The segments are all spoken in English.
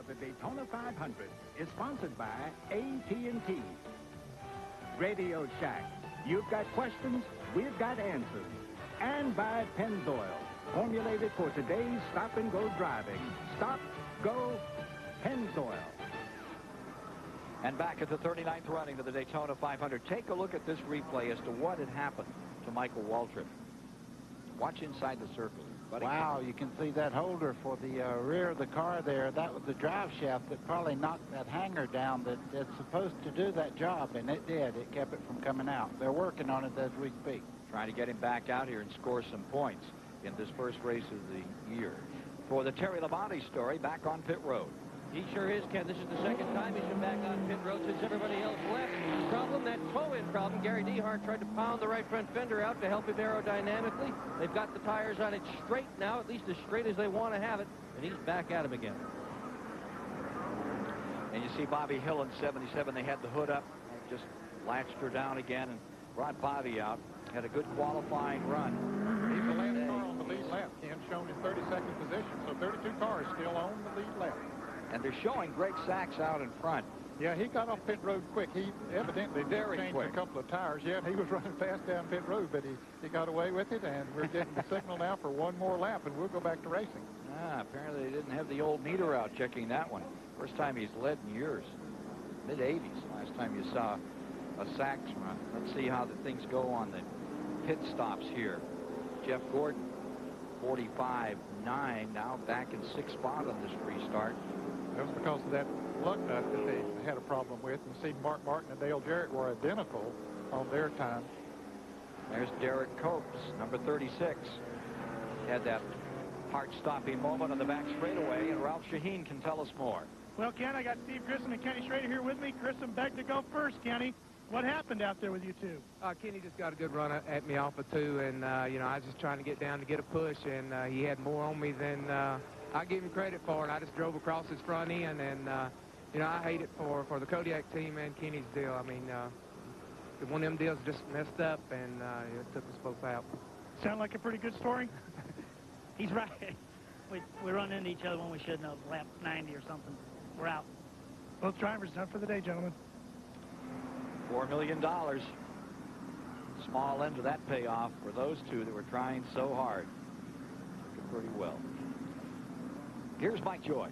of the Daytona 500 is sponsored by AT&T. Radio Shack. You've got questions, we've got answers. And by Pennzoil, formulated for today's stop-and-go driving. Stop, go, Pennzoil. And back at the 39th running of the Daytona 500, take a look at this replay as to what had happened to Michael Waltrip. Watch inside the circle. Buddy. Wow, you can see that holder for the rear of the car there. That was the drive shaft that probably knocked that hanger down that's supposed to do that job, and it did. It kept it from coming out. They're working on it as we speak. Trying to get him back out here and score some points in this first race of the year. For the Terry Labonte story, back on pit road. He sure is, Ken. This is the second time he's been back on pit road since everybody else left. Problem, that toe-in problem. Gary Dehart tried to pound the right front fender out to help him aerodynamically. They've got the tires on it straight now, at least as straight as they want to have it, and he's back at him again. And you see Bobby Hill in 77. They had the hood up, just latched her down again and brought Bobby out. Had a good qualifying run. He's the last car on the lead lap. Ken shown in 32nd position, so 32 cars still on the lead lap. And they're showing Greg Sachs out in front. Yeah, he got off pit road quick. He evidently did change a couple of tires. Yeah, he was running fast down pit road, but he got away with it, and we're getting the signal now for one more lap, and we'll go back to racing. Apparently they didn't have the old meter out checking that one. First time he's led in years. Mid-80s, last time you saw a Sachs run. Let's see how the things go on the pit stops here. Jeff Gordon, 45.9, now back in 6th spot on this restart. That was because of that lug nut that they had a problem with. And see, Mark Martin and Dale Jarrett were identical on their time. There's Derek Copes, number 36. Had that heart-stopping moment on the back straightaway, and Ralph Shaheen can tell us more. Well, Ken, I got Steve Grissom and Kenny Schrader here with me. Grissom begged to go first, Kenny. What happened out there with you two? Kenny just got a good run at me off of 2, and, you know, I was just trying to get down to get a push, and he had more on me than I give him credit for, and I just drove across his front end, and, you know, I hate it for the Kodiak team and Kenny's deal. I mean, one of them deals just messed up, and it took us both out. Sound like a pretty good story? He's right. We run into each other when we shouldn't have. Lap 90 or something. We're out. Both drivers done for the day, gentlemen. $4 million. Small end of that payoff for those two that were trying so hard. Took it pretty well. Here's Mike Joy.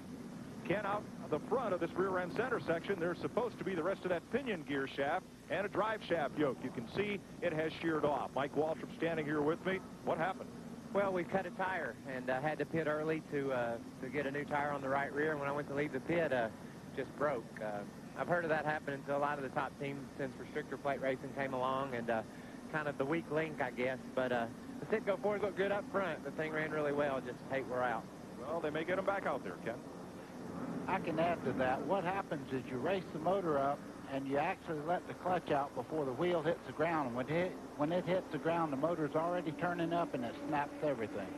Ken, out the front of this rear end center section, there's supposed to be the rest of that pinion gear shaft and a drive shaft yoke. You can see it has sheared off. Mike Waltrip standing here with me. What happened? Well, we cut a tire and had to pit early to get a new tire on the right rear. And when I went to leave the pit, just broke. I've heard of that happening to a lot of the top teams since restrictor plate racing came along, and kind of the weak link, I guess. But the Citgo Fords looked good up front. The thing ran really well. Just hate we're out. Well, they may get them back out there, Ken. I can add to that. What happens is you race the motor up, and you actually let the clutch out before the wheel hits the ground. And when it hits the ground, the motor's already turning up, and it snaps everything.